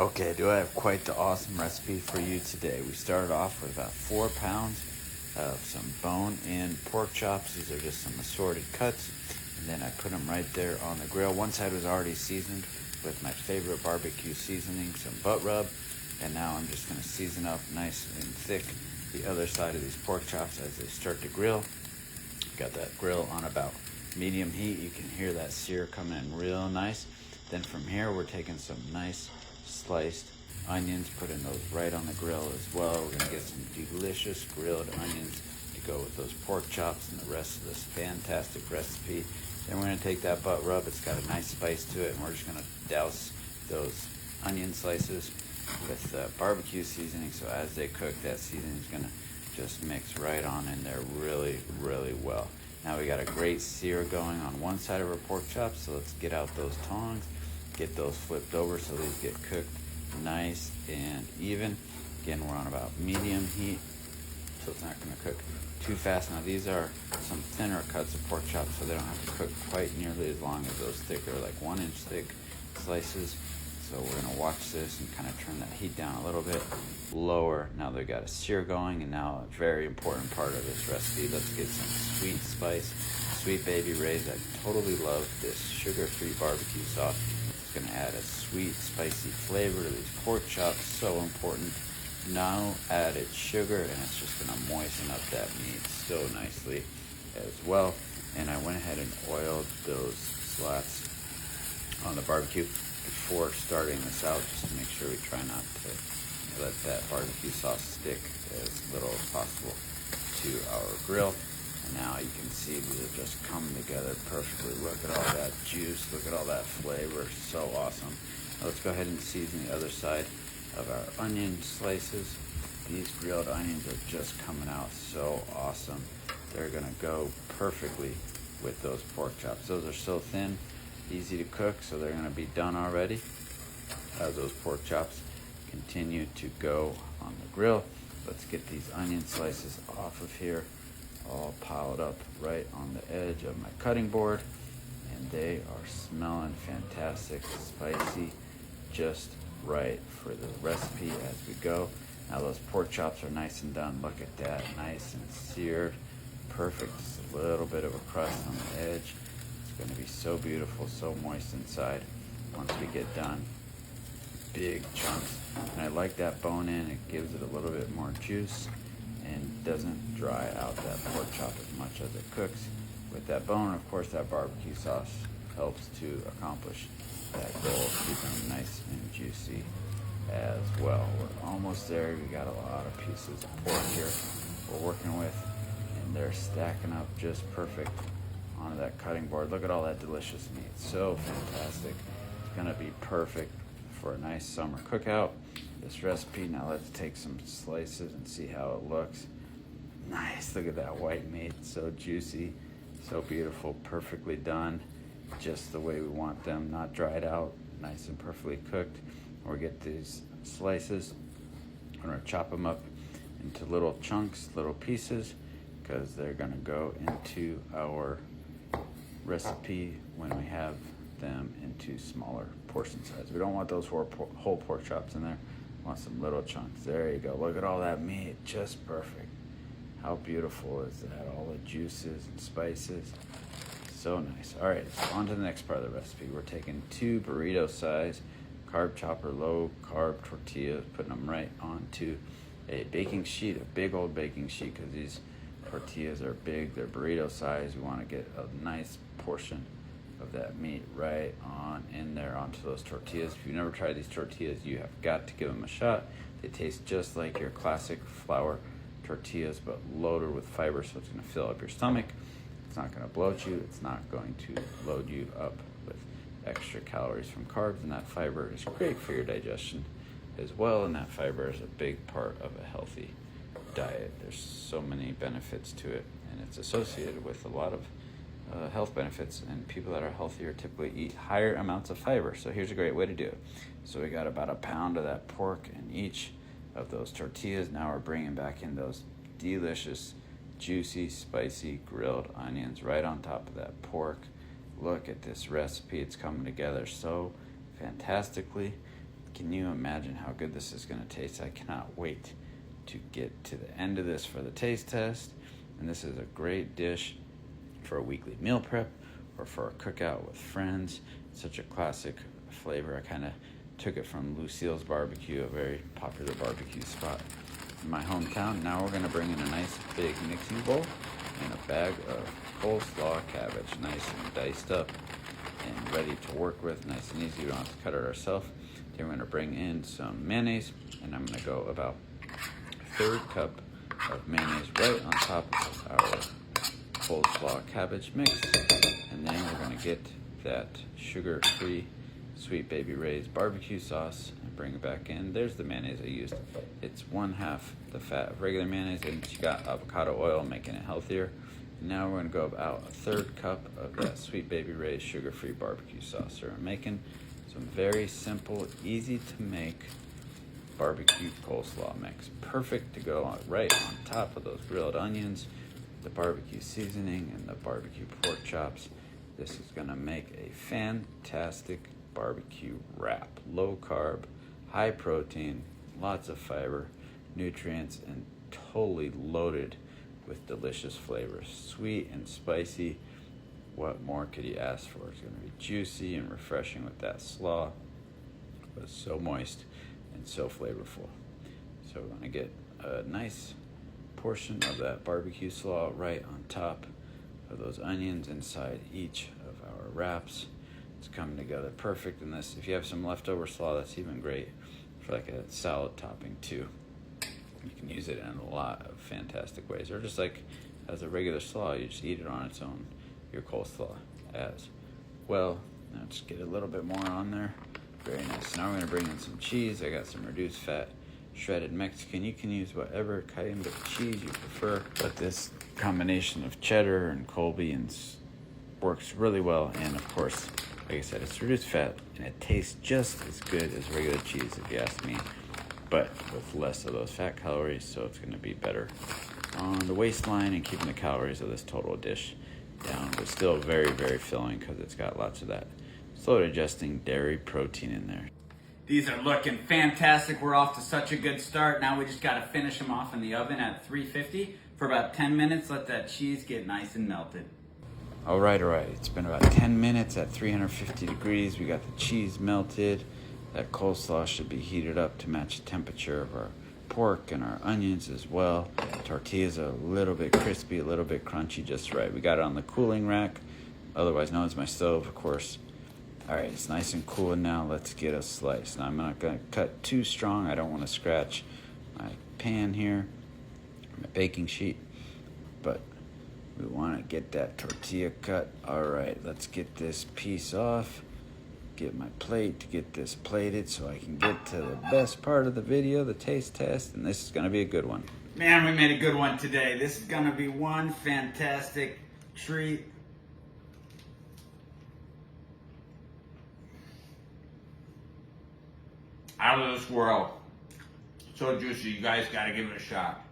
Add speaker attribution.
Speaker 1: Okay, do I have quite the awesome recipe for you today. We started off with about 4 pounds of some bone-in pork chops. These are just some assorted cuts. And then I put them right there on the grill. One side was already seasoned with my favorite barbecue seasoning, some butt rub. And now I'm just going to season up nice and thick the other side of these pork chops as they start to grill. Got that grill on about medium heat. You can hear that sear coming in real nice. Then from here, we're taking some nice sliced onions, putting those right on the grill as well. We're gonna get some delicious grilled onions to go with those pork chops and the rest of this fantastic recipe. Then we're gonna take that butt rub. It's got a nice spice to it, and we're just gonna douse those onion slices with barbecue seasoning. So as they cook, that seasoning is gonna just mix right on in there really, really well. Now we got a great sear going on one side of our pork chops, so let's get out those tongs, get those flipped over so these get cooked nice and even. Again, we're on about medium heat, so it's not going to cook too fast. Now these are some thinner cuts of pork chops, so they don't have to cook quite nearly as long as those thicker, like 1-inch thick slices. So we're going to watch this and kind of turn that heat down a little bit lower. Now they've got a sear going, and now a very important part of this recipe. Let's get some sweet spice, Sweet Baby Ray's. I totally love this sugar-free barbecue sauce. It's going to add a sweet, spicy flavor to these pork chops. So important. No added sugar, and it's just going to moisten up that meat so nicely as well. And I went ahead and oiled those slats on the barbecue before starting this out, just to make sure we try not to let that barbecue sauce stick as little as possible to our grill. And now you can see these are just coming together perfectly. Look at all that juice, look at all that flavor, so awesome. Now let's go ahead and season the other side of our onion slices. These grilled onions are just coming out so awesome. They're gonna go perfectly with those pork chops. Those are so thin, easy to cook, so they're gonna be done already. As those pork chops continue to go on the grill, let's get these onion slices off of here, all piled up right on the edge of my cutting board. And they are smelling fantastic, spicy, just right for the recipe as we go. Now those pork chops are nice and done. Look at that, nice and seared, perfect. Just a little bit of a crust on the edge. It's going to be so beautiful, so moist inside once we get done. Big chunks. And I like that bone in. It gives it a little bit more juice and doesn't dry out that pork chop as much as it cooks. With that bone, of course, that barbecue sauce helps to accomplish that goal of keeping them nice and juicy as well. We're almost there. We got a lot of pieces of pork here we're working with, and they're stacking up just perfect onto that cutting board. Look at all that delicious meat. So fantastic. It's gonna be perfect for a nice summer cookout, this recipe. Now let's take some slices and see how it looks. Nice, look at that white meat, so juicy, so beautiful, perfectly done, just the way we want them, not dried out, nice and perfectly cooked. We'll get these slices, I'm gonna chop them up into little chunks, little pieces, because they're gonna go into our recipe when we have them into smaller portion size. We don't want those whole pork chops in there. We want some little chunks. There you go. Look at all that meat, just perfect. How beautiful is that? All the juices and spices, so nice. All right, so on to the next part of the recipe. We're taking 2 burrito size carb chopper, low carb tortillas, putting them right onto a baking sheet, a big old baking sheet, because these tortillas are big, they're burrito size. We want to get a nice portion of that meat right on in there onto those tortillas. If you've never tried these tortillas, you have got to give them a shot. They taste just like your classic flour tortillas, but loaded with fiber, so it's going to fill up your stomach. It's not going to bloat you. It's not going to load you up with extra calories from carbs, and that fiber is great for your digestion as well, and that fiber is a big part of a healthy diet. There's so many benefits to it, and it's associated with a lot of health benefits, and people that are healthier typically eat higher amounts of fiber. So here's a great way to do it. So we got about a pound of that pork in each of those tortillas. Now we're bringing back in those delicious, juicy, spicy grilled onions right on top of that pork. Look at this recipe. It's coming together so fantastically. Can you imagine how good this is going to taste? I cannot wait to get to the end of this for the taste test. And this is a great dish for a weekly meal prep or for a cookout with friends. It's such a classic flavor. I kind of took it from Lucille's Barbecue, a very popular barbecue spot in my hometown. Now we're going to bring in a nice big mixing bowl and a bag of coleslaw cabbage, nice and diced up and ready to work with, nice and easy. We don't have to cut it ourselves. Then we're going to bring in some mayonnaise, and I'm going to go about a third cup of mayonnaise right on top of our coleslaw cabbage mix. And then we're going to get that sugar-free Sweet Baby Ray's barbecue sauce and bring it back in. There's the mayonnaise I used. It's 1/2 the fat of regular mayonnaise, and you got avocado oil making it healthier. Now we're going to go about a third cup of that Sweet Baby Ray's sugar-free barbecue sauce. So we're making some very simple, easy to make barbecue coleslaw mix. Perfect to go right on top of those grilled onions, the barbecue seasoning, and the barbecue pork chops. This is going to make a fantastic barbecue wrap. Low carb, high protein, lots of fiber, nutrients, and totally loaded with delicious flavors. Sweet and spicy. What more could you ask for? It's going to be juicy and refreshing with that slaw, but so moist and so flavorful. So we're going to get a nice portion of that barbecue slaw right on top of those onions inside each of our wraps. It's coming together perfect in this. If you have some leftover slaw, that's even great for like a salad topping too. You can use it in a lot of fantastic ways, or just like as a regular slaw, you just eat it on its own, your coleslaw as well. Now just get a little bit more on there. Very nice. Now we're going to bring in some cheese. I got some reduced fat shredded Mexican. You can use whatever kind of cheese you prefer, but this combination of cheddar and Colby and works really well. And of course, like I said, it's reduced fat and it tastes just as good as regular cheese if you ask me, but with less of those fat calories, so it's going to be better on the waistline and keeping the calories of this total dish down, but still very, very filling because it's got lots of that slow digesting dairy protein in there.
Speaker 2: These are looking fantastic. We're off to such a good start. Now we just got to finish them off in the oven at 350 for about 10 minutes. Let that cheese get nice and melted.
Speaker 1: All right. It's been about 10 minutes at 350 degrees. We got the cheese melted. That coleslaw should be heated up to match the temperature of our pork and our onions as well. Tortillas are a little bit crispy, a little bit crunchy, just right. We got it on the cooling rack, otherwise known as my stove, of course. All right, it's nice and cool now. Let's get a slice. Now I'm not going to cut too strong. I don't want to scratch my pan here, my baking sheet, but we want to get that tortilla cut. All right, let's get this piece off. Get my plate to get this plated so I can get to the best part of the video, the taste test, and this is going to be a good one.
Speaker 2: Man, we made a good one today. This is going to be one fantastic treat. Out of this world. So juicy, you guys got to give it a shot.